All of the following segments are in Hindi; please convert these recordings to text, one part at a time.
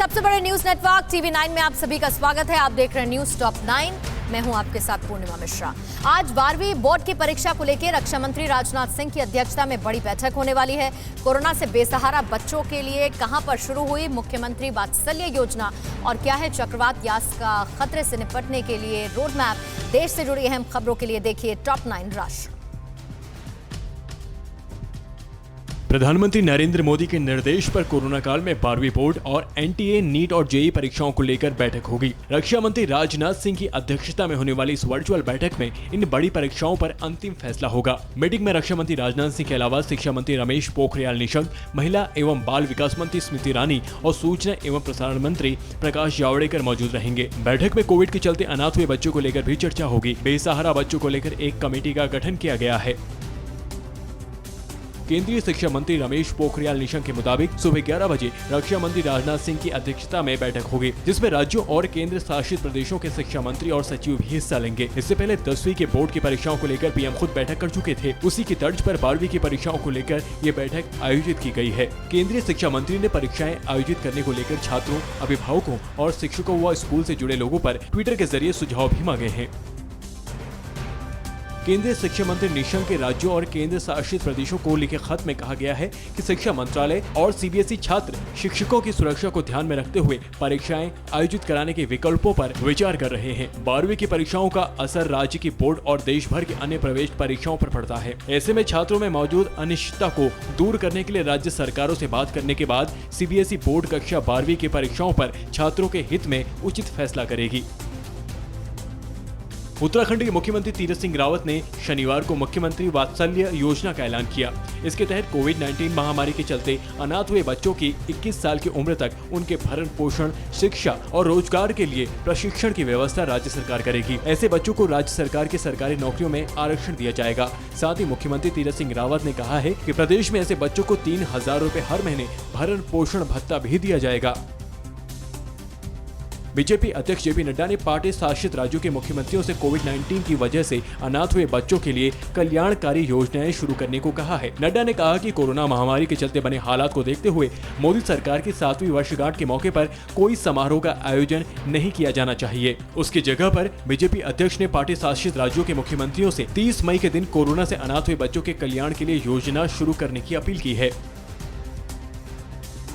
सबसे बड़े न्यूज नेटवर्क TV9 में आप सभी का स्वागत है। आप देख रहे हैं न्यूज टॉप 9। मैं हूं आपके साथ पूर्णिमा मिश्रा। आज 12वीं बोर्ड की परीक्षा को लेकर रक्षा मंत्री राजनाथ सिंह की अध्यक्षता में बड़ी बैठक होने वाली है। कोरोना से बेसहारा बच्चों के लिए कहां पर शुरू हुई मुख्यमंत्री वात्सल्य योजना और क्या है चक्रवात यास का खतरे से निपटने के लिए रोड मैप। देश से जुड़ी अहम खबरों के लिए देखिए टॉप 9 राष्ट्र। प्रधानमंत्री नरेंद्र मोदी के निर्देश पर कोरोना काल में 12वीं बोर्ड और NTA, नीट और JEE परीक्षाओं को लेकर बैठक होगी। रक्षा मंत्री राजनाथ सिंह की अध्यक्षता में होने वाली इस वर्चुअल बैठक में इन बड़ी परीक्षाओं पर अंतिम फैसला होगा। मीटिंग में रक्षा मंत्री राजनाथ सिंह के अलावा शिक्षा मंत्री रमेश पोखरियाल निशंक, महिला एवं बाल विकास मंत्री स्मृति ईरानी और सूचना एवं प्रसारण मंत्री प्रकाश जावड़ेकर मौजूद रहेंगे। बैठक में कोविड के चलते अनाथ हुए बच्चों को लेकर भी चर्चा होगी। बेसहारा बच्चों को लेकर एक कमेटी का गठन किया गया है। केंद्रीय शिक्षा मंत्री रमेश पोखरियाल निशंक के मुताबिक सुबह 11 बजे रक्षा मंत्री राजनाथ सिंह की अध्यक्षता में बैठक होगी, जिसमें राज्यों और केंद्र शासित प्रदेशों के शिक्षा मंत्री और सचिव भी हिस्सा लेंगे। इससे पहले 10वीं के बोर्ड की परीक्षाओं को लेकर पीएम खुद बैठक कर चुके थे। उसी की तर्ज पर 12वीं की परीक्षाओं को लेकर ये बैठक आयोजित की गई है। केंद्रीय शिक्षा मंत्री ने परीक्षाएं आयोजित करने को लेकर छात्रों, अभिभावकों और शिक्षकों व स्कूल से जुड़े लोगों पर ट्विटर के जरिए सुझाव भी मांगे हैं। केंद्रीय शिक्षा मंत्री निशंक के राज्यों और केंद्र शासित प्रदेशों को लिखे खत में कहा गया है कि शिक्षा मंत्रालय और CBSE छात्र शिक्षकों की सुरक्षा को ध्यान में रखते हुए परीक्षाएं आयोजित कराने के विकल्पों पर विचार कर रहे हैं। 12वीं की परीक्षाओं का असर राज्य की बोर्ड और देश भर के अन्य प्रवेश परीक्षाओं पर पड़ता है। ऐसे में छात्रों में मौजूद अनिश्चितता को दूर करने के लिए राज्य सरकारों से बात करने के बाद CBSE बोर्ड कक्षा 12वीं की परीक्षाओं पर छात्रों के हित में उचित फैसला करेगी। उत्तराखंड के मुख्यमंत्री तीरथ सिंह रावत ने शनिवार को मुख्यमंत्री वात्सल्य योजना का ऐलान किया। इसके तहत कोविड-19 महामारी के चलते अनाथ हुए बच्चों की 21 साल की उम्र तक उनके भरण पोषण, शिक्षा और रोजगार के लिए प्रशिक्षण की व्यवस्था राज्य सरकार करेगी। ऐसे बच्चों को राज्य सरकार की सरकारी नौकरियों में आरक्षण दिया जाएगा। साथ ही मुख्यमंत्री तीरथ सिंह रावत ने कहा है कि प्रदेश में ऐसे बच्चों को 3000 रुपए हर महीने भरण पोषण भत्ता भी दिया जाएगा। बीजेपी अध्यक्ष JP नड्डा ने पार्टी शासित राज्यों के मुख्यमंत्रियों से कोविड-19 की वजह से अनाथ हुए बच्चों के लिए कल्याणकारी योजनाएं शुरू करने को कहा है। नड्डा ने कहा कि कोरोना महामारी के चलते बने हालात को देखते हुए मोदी सरकार की 7वीं वर्षगांठ के मौके पर कोई समारोह का आयोजन नहीं किया जाना चाहिए। उसकी जगह पर बीजेपी अध्यक्ष ने पार्टी शासित राज्यों के मुख्यमंत्रियों से 30 मई के दिन कोरोना से अनाथ हुए बच्चों के कल्याण के लिए योजना शुरू करने की अपील की है।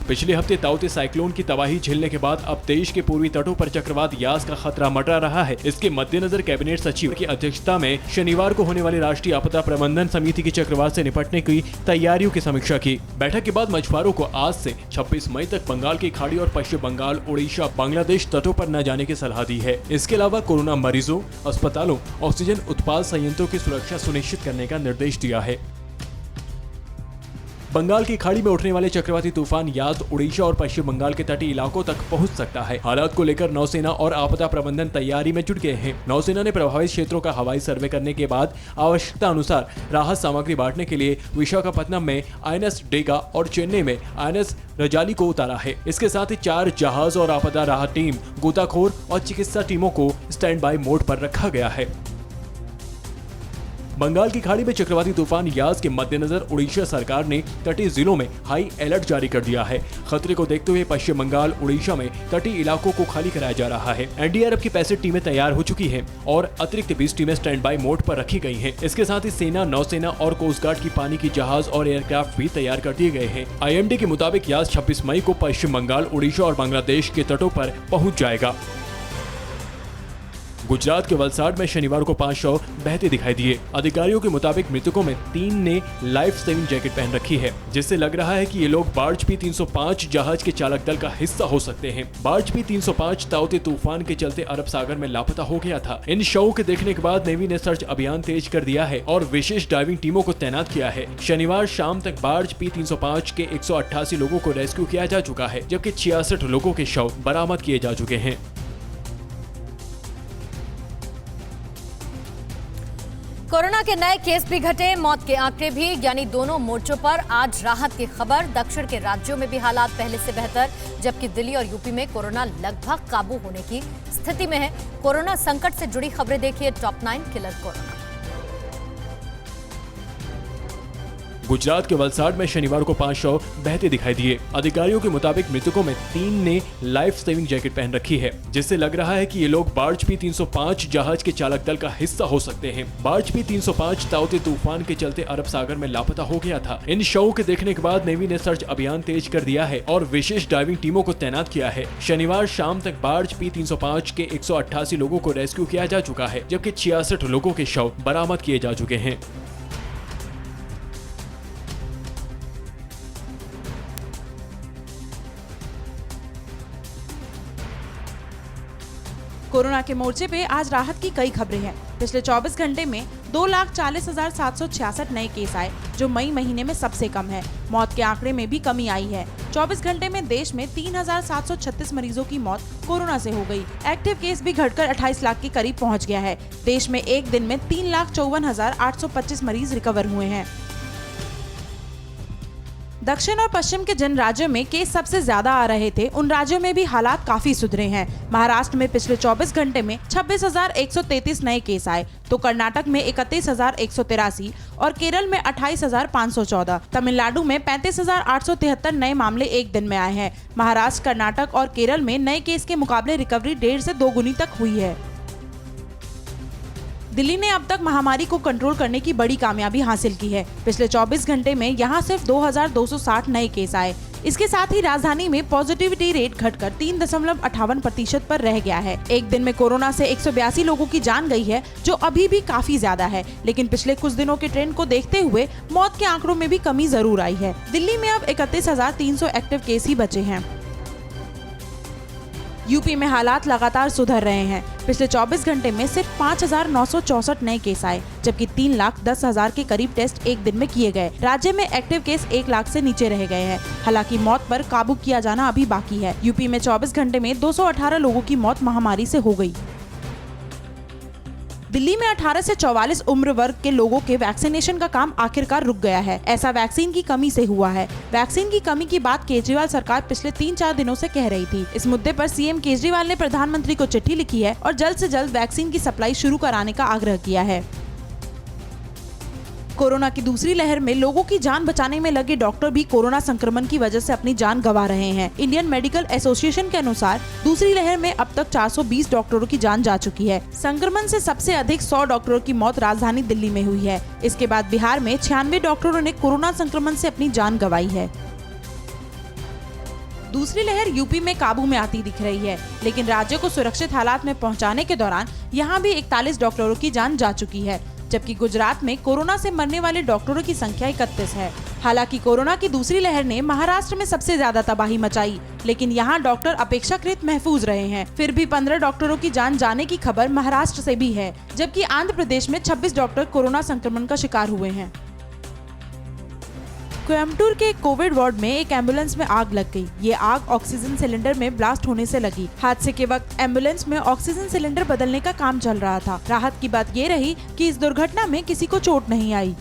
पिछले हफ्ते ताउते साइक्लोन की तबाही झेलने के बाद अब देश के पूर्वी तटों पर चक्रवात यास का खतरा मंडरा रहा है। इसके मद्देनजर कैबिनेट सचिव की अध्यक्षता में शनिवार को होने वाली राष्ट्रीय आपदा प्रबंधन समिति की चक्रवात से निपटने की तैयारियों की समीक्षा की। बैठक के बाद मछुआरों को आज से 26 मई तक बंगाल की खाड़ी और पश्चिम बंगाल, उड़ीसा, बांग्लादेश तटों पर न जाने की सलाह दी है। इसके अलावा कोरोना मरीजों, अस्पतालों, ऑक्सीजन उत्पाद संयंत्रों की सुरक्षा सुनिश्चित करने का निर्देश दिया है। बंगाल की खाड़ी में उठने वाले चक्रवाती तूफान यास उड़ीसा और पश्चिम बंगाल के तटीय इलाकों तक पहुंच सकता है। हालात को लेकर नौसेना और आपदा प्रबंधन तैयारी में जुट गए हैं। नौसेना ने प्रभावित क्षेत्रों का हवाई सर्वे करने के बाद आवश्यकता अनुसार राहत सामग्री बांटने के लिए विशाखापत्तनम में INS डेगा और चेन्नई में INS रजाली को उतारा है। इसके साथ ही 4 जहाज और आपदा राहत टीम, गोताखोर और चिकित्सा टीमों को स्टैंड बाय मोड पर रखा गया है। बंगाल की खाड़ी में चक्रवाती तूफान यास के मद्देनजर उड़ीसा सरकार ने तटीय जिलों में हाई अलर्ट जारी कर दिया है। खतरे को देखते हुए पश्चिम बंगाल, उड़ीसा में तटीय इलाकों को खाली कराया जा रहा है। NDRF की 65 टीमें तैयार हो चुकी हैं और अतिरिक्त 20 टीमें स्टैंड बाय मोड पर रखी गई हैं। इसके साथ ही सेना, नौसेना और कोस्ट गार्ड की पानी की जहाज और एयरक्राफ्ट भी तैयार कर दिए गए हैं। IMD के मुताबिक यास 26 मई को पश्चिम बंगाल, उड़ीसा और बांग्लादेश के तटों पर पहुंच जाएगा। गुजरात के वलसाड में शनिवार को 5 शव बहते दिखाई दिए। अधिकारियों के मुताबिक मृतकों में 3 ने लाइफ सेविंग जैकेट पहन रखी है, जिससे लग रहा है कि ये लोग बार्ज P-305 जहाज के चालक दल का हिस्सा हो सकते हैं। बार्ज P-305 ताउते तूफान के चलते अरब सागर में लापता हो गया था। इन शवों के देखने के बाद नेवी ने सर्च अभियान तेज कर दिया है और विशेष डाइविंग टीमों को तैनात किया है। शनिवार शाम तक बार्ज P-305 के 188 लोगों को रेस्क्यू किया जा चुका है, जबकि 66 लोगों के शव बरामद किए जा चुके हैं। कोरोना के नए केस भी घटे, मौत के आंकड़े भी, यानी दोनों मोर्चों पर आज राहत की खबर। दक्षिण के राज्यों में भी हालात पहले से बेहतर, जबकि दिल्ली और यूपी में कोरोना लगभग काबू होने की स्थिति में है। कोरोना संकट से जुड़ी खबरें देखिए टॉप 9 किलर कोरोना। गुजरात के वलसाड में शनिवार को 5 शव बहते दिखाई दिए। अधिकारियों के मुताबिक मृतकों में 3 ने लाइफ सेविंग जैकेट पहन रखी है, जिससे लग रहा है कि ये लोग बार्ज P-305 जहाज के चालक दल का हिस्सा हो सकते हैं। बार्ज P-305 ताउते तूफान के चलते अरब सागर में लापता हो गया था। इन शवों के देखने के बाद नेवी ने सर्च अभियान तेज कर दिया है और विशेष डाइविंग टीमों को तैनात किया है। शनिवार शाम तक बार्ज P-305 के 188 लोगों को रेस्क्यू किया जा चुका है, जबकि 66 लोगों के शव बरामद किए जा चुके हैं। कोरोना के मोर्चे पे आज राहत की कई खबरें हैं। पिछले 24 घंटे में 2,40,766 नए केस आए, जो मई महीने में सबसे कम है। मौत के आंकड़े में भी कमी आई है। 24 घंटे में देश में 3,736 मरीजों की मौत कोरोना से हो गई। एक्टिव केस भी घटकर 28 लाख के करीब पहुंच गया है। देश में एक दिन में 3,54,825 मरीज रिकवर हुए हैं। दक्षिण और पश्चिम के जिन राज्यों में केस सबसे ज्यादा आ रहे थे, उन राज्यों में भी हालात काफी सुधरे हैं। महाराष्ट्र में पिछले 24 घंटे में 26,133 नए केस आए, तो कर्नाटक में 31,183 और केरल में 28,514। तमिलनाडु में 35,873 नए मामले एक दिन में आए हैं। महाराष्ट्र, कर्नाटक और केरल में नए केस के मुकाबले रिकवरी 1.5 से 2 गुनी तक हुई है। दिल्ली ने अब तक महामारी को कंट्रोल करने की बड़ी कामयाबी हासिल की है। पिछले 24 घंटे में यहां सिर्फ 2,260 नए केस आए। इसके साथ ही राजधानी में पॉजिटिविटी रेट घटकर 3.58% पर रह गया है। एक दिन में कोरोना से 182 लोगों की जान गई है, जो अभी भी काफी ज्यादा है, लेकिन पिछले कुछ दिनों के ट्रेंड को देखते हुए मौत के आंकड़ों में भी कमी जरूर आई है। दिल्ली में अब 31,300 एक्टिव केस ही बचे हैं। यूपी में हालात लगातार सुधर रहे हैं। पिछले 24 घंटे में सिर्फ 5,964 नए केस आए, जबकि 3,10,000 के करीब टेस्ट एक दिन में किए गए। राज्य में एक्टिव केस 1 लाख से नीचे रह गए हैं। हालांकि मौत पर काबू किया जाना अभी बाकी है। यूपी में 24 घंटे में 218 लोगों की मौत महामारी से हो गई। दिल्ली में 18 से 44 उम्र वर्ग के लोगों के वैक्सीनेशन का काम आखिरकार रुक गया है। ऐसा वैक्सीन की कमी से हुआ है। वैक्सीन की कमी की बात केजरीवाल सरकार पिछले 3-4 दिनों से कह रही थी। इस मुद्दे पर सीएम केजरीवाल ने प्रधानमंत्री को चिट्ठी लिखी है और जल्द से जल्द वैक्सीन की सप्लाई शुरू कराने का आग्रह किया है। कोरोना की दूसरी लहर में लोगों की जान बचाने में लगे डॉक्टर भी कोरोना संक्रमण की वजह से अपनी जान गंवा रहे हैं। इंडियन मेडिकल एसोसिएशन के अनुसार दूसरी लहर में अब तक 420 डॉक्टरों की जान जा चुकी है। संक्रमण से सबसे अधिक 100 डॉक्टरों की मौत राजधानी दिल्ली में हुई है। इसके बाद बिहार में 96 डॉक्टरों ने कोरोना संक्रमण से अपनी जान गंवाई है। दूसरी लहर यूपी में काबू में आती दिख रही है, लेकिन राज्य को सुरक्षित हालात में पहुंचाने के दौरान यहां भी 41 डॉक्टरों की जान जा चुकी है, जबकि गुजरात में कोरोना से मरने वाले डॉक्टरों की संख्या 31 है। हालांकि कोरोना की दूसरी लहर ने महाराष्ट्र में सबसे ज्यादा तबाही मचाई, लेकिन यहां डॉक्टर अपेक्षाकृत महफूज रहे हैं। फिर भी 15 डॉक्टरों की जान जाने की खबर महाराष्ट्र से भी है, जबकि आंध्र प्रदेश में 26 डॉक्टर कोरोना संक्रमण का शिकार हुए हैं। कोयम्बटूर के कोविड वार्ड में एक एम्बुलेंस में आग लग गई। ये आग ऑक्सीजन सिलेंडर में ब्लास्ट होने से लगी। हादसे के वक्त एम्बुलेंस में ऑक्सीजन सिलेंडर बदलने का काम चल रहा था। राहत की बात ये रही कि इस दुर्घटना में किसी को चोट नहीं आई।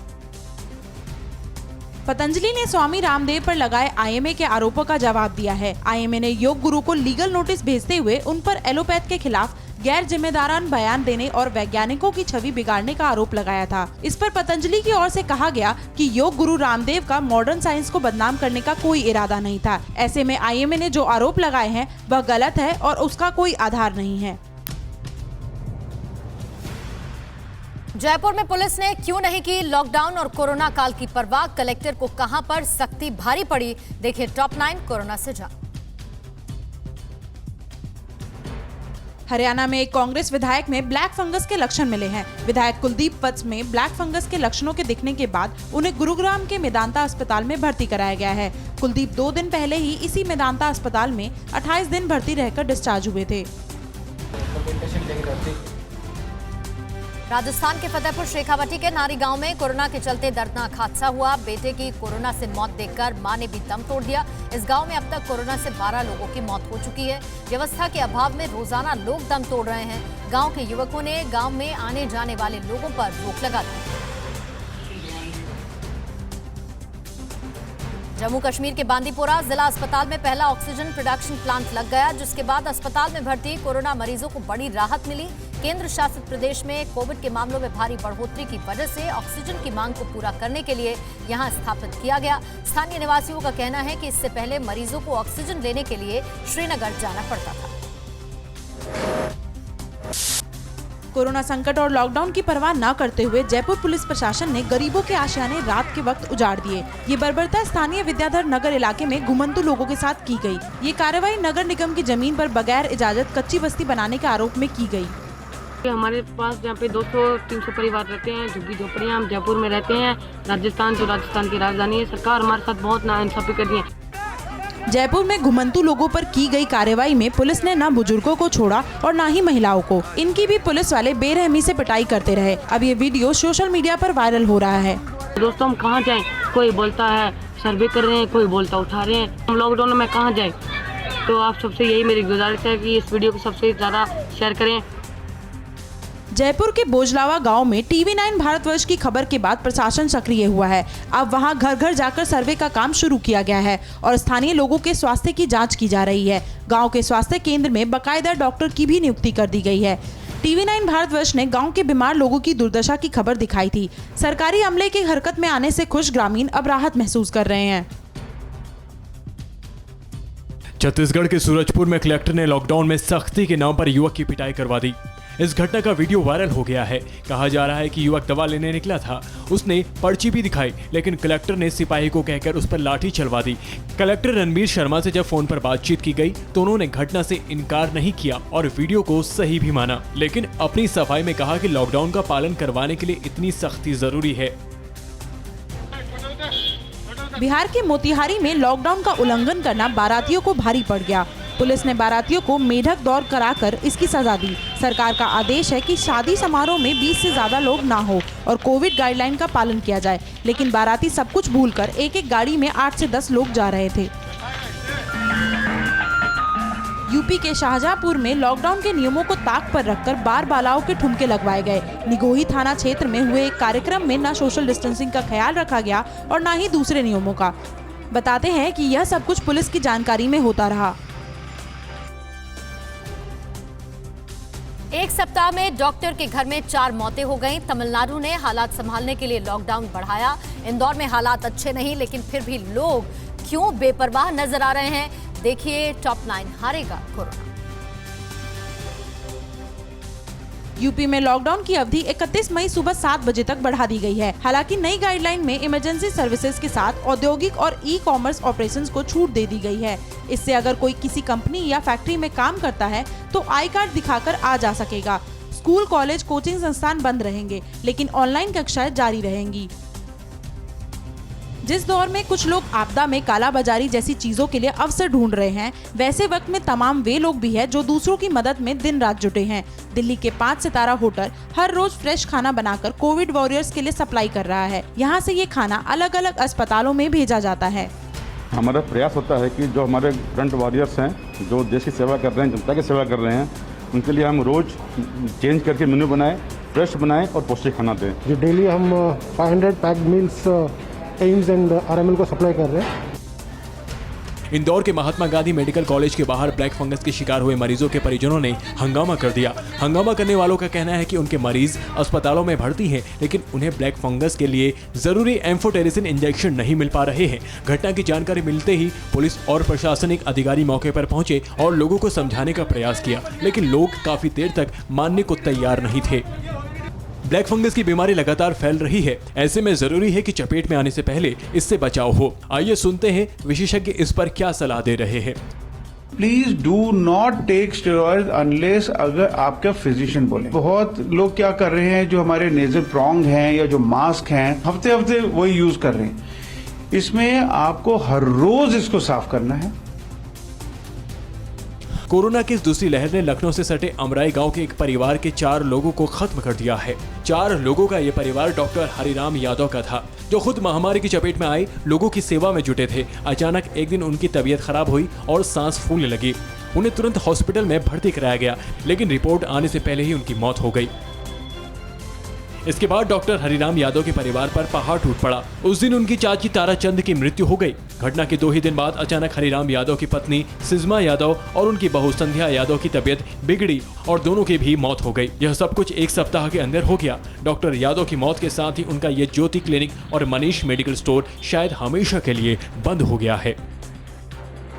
पतंजलि ने स्वामी रामदेव पर लगाए आईएमए के आरोपों का जवाब दिया है। आईएमए ने योग गुरु को लीगल नोटिस भेजते हुए उन पर एलोपैथ के खिलाफ गैर जिम्मेदारान बयान देने और वैज्ञानिकों की छवि बिगाड़ने का आरोप लगाया था। इस पर पतंजलि की ओर से कहा गया कि योग गुरु रामदेव का मॉडर्न साइंस को बदनाम करने का कोई इरादा नहीं था। ऐसे में आईएमए ने जो आरोप लगाए हैं वह गलत है और उसका कोई आधार नहीं है। जयपुर में पुलिस ने क्यों नहीं की लॉकडाउन और कोरोना काल की परवाह, कलेक्टर को कहां पर सख्ती भारी पड़ी, देखिए टॉप 9 कोरोना से जान। हरियाणा में एक कांग्रेस विधायक में ब्लैक फंगस के लक्षण मिले हैं। विधायक कुलदीप वत्स में ब्लैक फंगस के लक्षणों के दिखने के बाद उन्हें गुरुग्राम के मेदांता अस्पताल में भर्ती कराया गया है। कुलदीप 2 दिन पहले ही इसी मेदांता अस्पताल में 28 दिन भर्ती रहकर डिस्चार्ज हुए थे। राजस्थान के फतेहपुर शेखावटी के नारी गांव में कोरोना के चलते दर्दनाक हादसा हुआ। बेटे की कोरोना से मौत देखकर मां ने भी दम तोड़ दिया। इस गांव में अब तक कोरोना से 12 लोगों की मौत हो चुकी है। व्यवस्था के अभाव में रोजाना लोग दम तोड़ रहे हैं। गांव के युवकों ने गांव में आने जाने वाले लोगों पर रोक लगा दी। जम्मू कश्मीर के बांदीपोरा जिला अस्पताल में पहला ऑक्सीजन प्रोडक्शन प्लांट लग गया, जिसके बाद अस्पताल में भर्ती कोरोना मरीजों को बड़ी राहत मिली। केंद्र शासित प्रदेश में कोविड के मामलों में भारी बढ़ोतरी की वजह से ऑक्सीजन की मांग को पूरा करने के लिए यहां स्थापित किया गया। स्थानीय निवासियों का कहना है कि इससे पहले मरीजों को ऑक्सीजन लेने के लिए श्रीनगर जाना पड़ता था। कोरोना संकट और लॉकडाउन की परवाह न करते हुए जयपुर पुलिस प्रशासन ने गरीबों के आशियाने रात के वक्त उजाड़ दिए। ये बर्बरता स्थानीय विद्याधर नगर इलाके में घुमंतु लोगों के साथ की गई। ये कार्रवाई नगर निगम की जमीन पर बगैर इजाजत कच्ची बस्ती बनाने के आरोप में की गई। हमारे पास जहाँ पे 200-300 परिवार रहते हैं, झुग्गी झोपड़ियाँ, हम जयपुर में रहते हैं। राजस्थान जो राजस्थान की राजधानी है, सरकार हमारे साथ बहुत नाइंसाफी कर दी है। जयपुर में घुमंतु लोगों पर की गई कार्रवाई में पुलिस ने न बुजुर्गों को छोड़ा और न ही महिलाओं को। इनकी भी पुलिस वाले बेरहमी से पिटाई करते रहे। अब ये वीडियो सोशल मीडिया पर वायरल हो रहा है। दोस्तों, हम कहाँ जाएं? कोई बोलता है सर्वे कर रहे हैं, कोई बोलता उठा रहे हैं। हम लॉकडाउन में कहाँ जाएं? तो आप सबसे यही मेरी गुजारिश है कि इस वीडियो को सबसे ज़्यादा शेयर करें। जयपुर के बोजलावा गांव में TV9 भारतवर्ष की खबर के बाद प्रशासन सक्रिय हुआ है। अब वहां घर घर जाकर सर्वे का काम शुरू किया गया है और स्थानीय लोगों के स्वास्थ्य की जांच की जा रही है। गांव के स्वास्थ्य केंद्र में बाकायदा डॉक्टर की भी नियुक्ति कर दी गई है। TV9 भारतवर्ष ने गांव के बीमार लोगों की दुर्दशा की खबर दिखाई थी। सरकारी अमले की हरकत में आने से खुश ग्रामीण अब राहत महसूस कर रहे हैं। छत्तीसगढ़ के सूरजपुर में कलेक्टर ने लॉकडाउन में सख्ती के नाम पर युवक की पिटाई करवा दी। इस घटना का वीडियो वायरल हो गया है। कहा जा रहा है कि युवक दवा लेने निकला था। उसने पर्ची भी दिखाई, लेकिन कलेक्टर ने सिपाही को कहकर उस पर लाठी चलवा दी। कलेक्टर रणबीर शर्मा से जब फोन पर बातचीत की गई तो उन्होंने घटना से इनकार नहीं किया और वीडियो को सही भी माना, लेकिन अपनी सफाई में कहा कि लॉकडाउन का पालन करवाने के लिए इतनी सख्ती जरूरी है। बिहार के मोतिहारी में लॉकडाउन का उल्लंघन करना बारातियों को भारी पड़ गया। पुलिस ने बारातियों को मेढक दौड़ कराकर इसकी सजा दी। सरकार का आदेश है कि शादी समारोह में 20 से ज्यादा लोग ना हो और कोविड गाइडलाइन का पालन किया जाए, लेकिन बाराती सब कुछ भूलकर एक एक गाड़ी में 8 से 10 लोग जा रहे थे। यूपी के शाहजहांपुर में लॉकडाउन के नियमों को ताक पर रखकर बार बालाओं के ठुमके लगवाए गए। निगोही थाना क्षेत्र में हुए एक कार्यक्रम में न सोशल डिस्टेंसिंग का ख्याल रखा गया और न ही दूसरे नियमों का। बताते हैं कि यह सब कुछ पुलिस की जानकारी में होता रहा। एक सप्ताह में डॉक्टर के घर में 4 मौतें हो गईं। तमिलनाडु ने हालात संभालने के लिए लॉकडाउन बढ़ाया। इंदौर में हालात अच्छे नहीं, लेकिन फिर भी लोग क्यों बेपरवाह नजर आ रहे हैं? देखिए टॉप 9 हारेगा कोरोना। यूपी में लॉकडाउन की अवधि 31 मई सुबह 7 बजे तक बढ़ा दी गई है। हालांकि नई गाइडलाइन में इमरजेंसी सर्विसेज के साथ औद्योगिक और ई-कॉमर्स ऑपरेशंस को छूट दे दी गई है। इससे अगर कोई किसी कंपनी या फैक्ट्री में काम करता है तो आई कार्ड दिखाकर आ जा सकेगा। स्कूल, कॉलेज, कोचिंग संस्थान बंद रहेंगे, लेकिन ऑनलाइन कक्षाएं जारी रहेंगी। जिस दौर में कुछ लोग आपदा में कालाबाजारी जैसी चीजों के लिए अवसर ढूंढ रहे हैं, वैसे वक्त में तमाम वे लोग भी हैं जो दूसरों की मदद में दिन रात जुटे हैं। दिल्ली के 5 सितारा होटल हर रोज फ्रेश खाना बनाकर कोविड वॉरियर्स के लिए सप्लाई कर रहा है। यहाँ से ये खाना अलग अलग अस्पतालों में भेजा जाता है। हमारा प्रयास होता है कि जो हमारे फ्रंट वॉरियर्स हैं, जो देश की सेवा कर रहे हैं, जनता की सेवा कर रहे हैं, उनके लिए हम रोज चेंज करके मेन्यू बनाएं, फ्रेश बनाएं और पौष्टिक खाना दें। जो डेली हम 500 packed meals AIIMS and RML को सप्लाई कर रहे हैं। इंदौर के महात्मा गांधी मेडिकल कॉलेज के बाहर ब्लैक फंगस के शिकार हुए मरीजों के परिजनों ने हंगामा कर दिया। हंगामा करने वालों का कहना है कि उनके मरीज अस्पतालों में भर्ती हैं, लेकिन उन्हें ब्लैक फंगस के लिए जरूरी एम्फोटेरिसिन इंजेक्शन नहीं मिल पा रहे हैं। घटना की जानकारी मिलते ही पुलिस और प्रशासनिक अधिकारी मौके पर पहुंचे और लोगों को समझाने का प्रयास किया, लेकिन लोग काफी देर तक मानने को तैयार नहीं थे। ब्लैक फंगस की बीमारी लगातार फैल रही है। ऐसे में जरूरी है कि चपेट में आने से पहले इससे बचाव हो। आइए सुनते हैं विशेषज्ञ इस पर क्या सलाह दे रहे हैं। Please do not take steroid unless अगर आपका फिजिशियन बोले। बहुत लोग क्या कर रहे हैं, जो हमारे नेजल प्रॉन्ग हैं या जो मास्क हैं, हफ्ते हफ्ते वही यूज कर रहे हैं। इसमें आपको हर रोज इसको साफ करना है। कोरोना की इस दूसरी लहर ने लखनऊ से सटे अमराई गांव के एक परिवार के 4 लोगों को खत्म कर दिया है। 4 लोगों का ये परिवार डॉक्टर हरिराम यादव का था, जो खुद महामारी की चपेट में आए लोगों की सेवा में जुटे थे। अचानक एक दिन उनकी तबीयत खराब हुई और सांस फूलने लगी। उन्हें तुरंत हॉस्पिटल में भर्ती कराया गया, लेकिन रिपोर्ट आने से पहले ही उनकी मौत हो गई। इसके बाद डॉक्टर हरिराम यादव के परिवार पर पहाड़ टूट पड़ा। उस दिन उनकी चाची ताराचंद की मृत्यु हो गई। घटना के 2 ही दिन बाद अचानक हरिराम यादव की पत्नी सिजमा यादव और उनकी बहू संध्या यादव की तबीयत बिगड़ी और दोनों की भी मौत हो गई। यह सब कुछ एक सप्ताह के अंदर हो गया। डॉक्टर यादव की मौत के साथ ही उनका ये ज्योति क्लिनिक और मनीष मेडिकल स्टोर शायद हमेशा के लिए बंद हो गया है।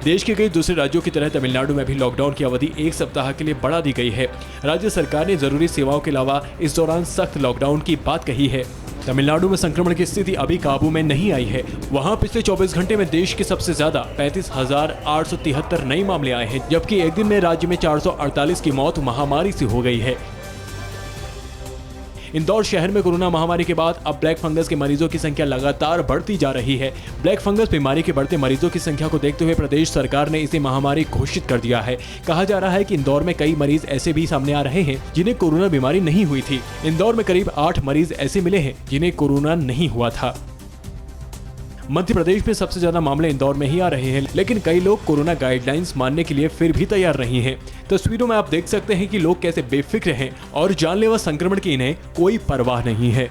देश के कई दूसरे राज्यों की तरह तमिलनाडु में भी लॉकडाउन की अवधि 1 सप्ताह के लिए बढ़ा दी गई है। राज्य सरकार ने जरूरी सेवाओं के अलावा इस दौरान सख्त लॉकडाउन की बात कही है। तमिलनाडु में संक्रमण की स्थिति अभी काबू में नहीं आई है। वहां पिछले 24 घंटे में देश के सबसे ज्यादा 35,873 नए मामले आए हैं, जबकि एक दिन में राज्य में 448 की मौत महामारी से हो गई है। इंदौर शहर में कोरोना महामारी के बाद अब ब्लैक फंगस के मरीजों की संख्या लगातार बढ़ती जा रही है। ब्लैक फंगस बीमारी के बढ़ते मरीजों की संख्या को देखते हुए प्रदेश सरकार ने इसे महामारी घोषित कर दिया है। कहा जा रहा है कि इंदौर में कई मरीज ऐसे भी सामने आ रहे हैं जिन्हें कोरोना बीमारी नहीं हुई थी। इंदौर में करीब 8 मरीज ऐसे मिले हैं जिन्हें कोरोना नहीं हुआ था। मध्य प्रदेश में सबसे ज्यादा मामले इंदौर में ही आ रहे हैं, लेकिन कई लोग कोरोना गाइडलाइंस मानने के लिए फिर भी तैयार नहीं हैं। तस्वीरों में आप देख सकते हैं कि लोग कैसे बेफिक्र हैं और जानलेवा संक्रमण की इन्हें कोई परवाह नहीं है।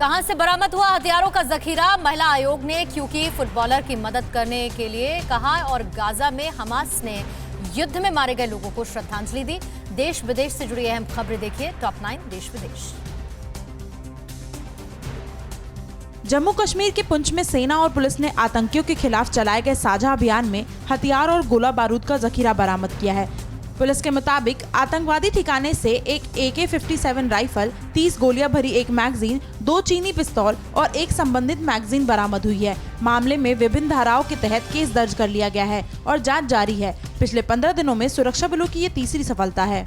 कहां से बरामद हुआ हथियारों का जखीरा? महिला आयोग ने क्योंकि फुटबॉलर की मदद करने के लिए कहा और गाजा में हमास ने युद्ध में मारे गए लोगों को श्रद्धांजलि दी। देश विदेश से जुड़ी अहम खबरें देखिए टॉप 9 देश विदेश। जम्मू कश्मीर के पुंछ में सेना और पुलिस ने आतंकियों के खिलाफ चलाए गए साझा अभियान में हथियार और गोला बारूद का जखीरा बरामद किया है। पुलिस के मुताबिक आतंकवादी ठिकाने से एक AK-57 राइफल, 30 गोलियां भरी एक मैगजीन, 2 चीनी पिस्तौल और एक संबंधित मैगजीन बरामद हुई है। मामले में विभिन्न धाराओं के तहत केस दर्ज कर लिया गया है और जांच जारी है। पिछले 15 दिनों में सुरक्षा बलों की ये तीसरी सफलता है।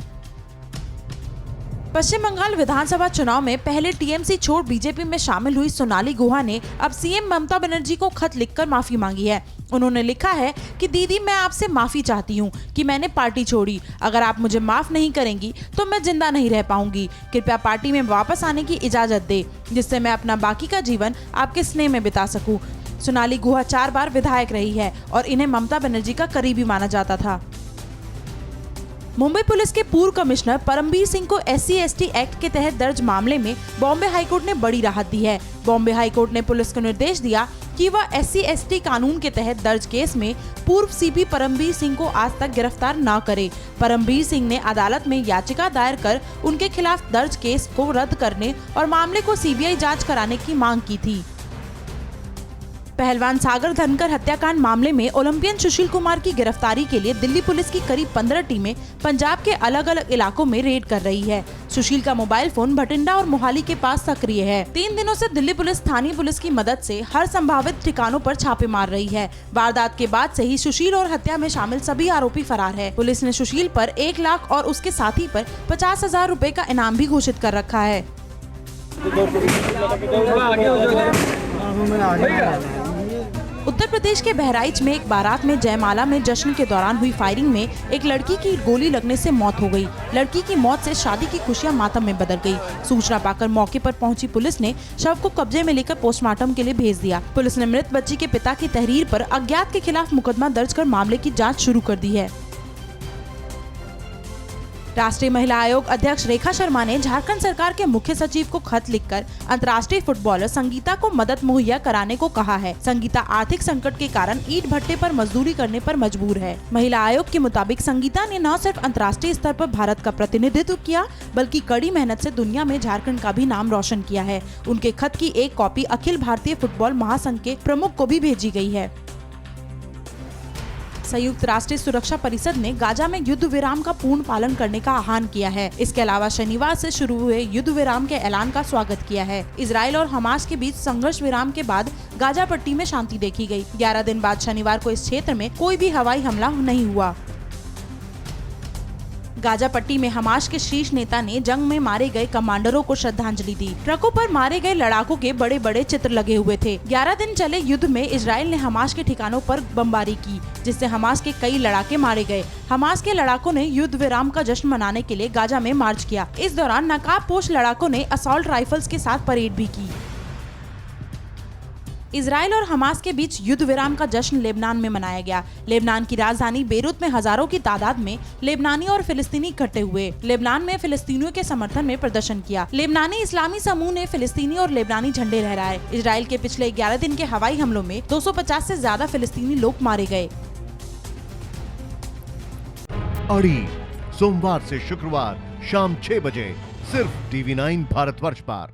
पश्चिम बंगाल विधानसभा चुनाव में पहले टीएमसी छोड़ बीजेपी में शामिल हुई सोनाली गुहा ने अब सीएम ममता बनर्जी को खत लिखकर माफी मांगी है। उन्होंने लिखा है कि दीदी, मैं आपसे माफी चाहती हूँ कि मैंने पार्टी छोड़ी। अगर आप मुझे माफ नहीं करेंगी तो मैं जिंदा नहीं रह पाऊंगी। कृपया पार्टी में वापस आने की इजाजत दे, जिससे मैं अपना बाकी का जीवन आपके स्नेह में बिता सकूं। सोनाली गुहा 4 बार विधायक रही है और इन्हें ममता बनर्जी का करीबी माना जाता था। मुंबई पुलिस के पूर्व कमिश्नर परमबीर सिंह को SC/ST एक्ट के तहत दर्ज मामले में बॉम्बे हाईकोर्ट ने बड़ी राहत दी है। बॉम्बे हाईकोर्ट ने पुलिस को निर्देश दिया कि वह SC/ST कानून के तहत दर्ज केस में पूर्व CP परमबीर सिंह को आज तक गिरफ्तार न करे। परमबीर सिंह ने अदालत में याचिका दायर कर उनके खिलाफ दर्ज केस को रद्द करने और मामले को CBI जाँच कराने की मांग की थी। पहलवान सागर धनकर हत्याकांड मामले में ओलंपियन सुशील कुमार की गिरफ्तारी के लिए दिल्ली पुलिस की करीब 15 टीमें पंजाब के अलग अलग इलाकों में रेड कर रही है। सुशील का मोबाइल फोन भटिंडा और मोहाली के पास सक्रिय है। 3 दिनों से दिल्ली पुलिस स्थानीय पुलिस की मदद से हर संभावित ठिकानों पर छापे मार रही है। वारदात के बाद से ही सुशील और हत्या में शामिल सभी आरोपी फरार है। पुलिस ने सुशील पर 1 लाख और उसके साथी पर 50,000 रुपए का इनाम भी घोषित कर रखा है। उत्तर प्रदेश के बहराइच में एक बारात में जयमाला में जश्न के दौरान हुई फायरिंग में एक लड़की की गोली लगने से मौत हो गई। लड़की की मौत से शादी की खुशियां मातम में बदल गई। सूचना पाकर मौके पर पहुंची पुलिस ने शव को कब्जे में लेकर पोस्टमार्टम के लिए भेज दिया। पुलिस ने मृत बच्ची के पिता की तहरीर पर अज्ञात के खिलाफ मुकदमा दर्ज कर मामले की जाँच शुरू कर दी है। राष्ट्रीय महिला आयोग अध्यक्ष रेखा शर्मा ने झारखंड सरकार के मुख्य सचिव को खत लिखकर अंतर्राष्ट्रीय फुटबॉलर संगीता को मदद मुहैया कराने को कहा है। संगीता आर्थिक संकट के कारण ईंट भट्टे पर मजदूरी करने पर मजबूर है। महिला आयोग के मुताबिक संगीता ने न सिर्फ अंतर्राष्ट्रीय स्तर पर भारत का प्रतिनिधित्व किया, बल्कि कड़ी मेहनत से दुनिया में झारखंड का भी नाम रोशन किया है। उनके खत की एक कॉपी अखिल भारतीय फुटबॉल महासंघ के प्रमुख को भी भेजी गई है। संयुक्त राष्ट्र सुरक्षा परिषद ने गाजा में युद्ध विराम का पूर्ण पालन करने का आह्वान किया है। इसके अलावा शनिवार से शुरू हुए युद्ध विराम के ऐलान का स्वागत किया है। इजराइल और हमास के बीच संघर्ष विराम के बाद गाजा पट्टी में शांति देखी गई। 11 दिन बाद शनिवार को इस क्षेत्र में कोई भी हवाई हमला नहीं हुआ। गाजा पट्टी में हमास के शीर्ष नेता ने जंग में मारे गए कमांडरों को श्रद्धांजलि दी। ट्रकों पर मारे गए लड़ाकों के बड़े बड़े चित्र लगे हुए थे। 11 दिन चले युद्ध में इजराइल ने हमास के ठिकानों पर बमबारी की, जिससे हमास के कई लड़ाके मारे गए। हमास के लड़ाकों ने युद्ध विराम का जश्न मनाने के लिए गाजा में मार्च किया। इस दौरान नकाबपोश लड़ाकों ने असॉल्ट राइफल्स के साथ परेड भी की। इजराइल और हमास के बीच युद्ध विराम का जश्न लेबनान में मनाया गया। लेबनान की राजधानी बेरूत में हजारों की तादाद में लेबनानी और फिलिस्तीनी इकट्ठे हुए। लेबनान में फिलिस्तीनियों के समर्थन में प्रदर्शन किया। लेबनानी इस्लामी समूह ने फिलिस्तीनी और लेबनानी झंडे लहराए। इजराइल के पिछले 11 दिन के हवाई हमलों में 250 से ज्यादा फिलिस्तीनी लोग मारे गए। अड़ी सोमवार से शुक्रवार शाम 6 बजे सिर्फ TV9 भारतवर्ष पर।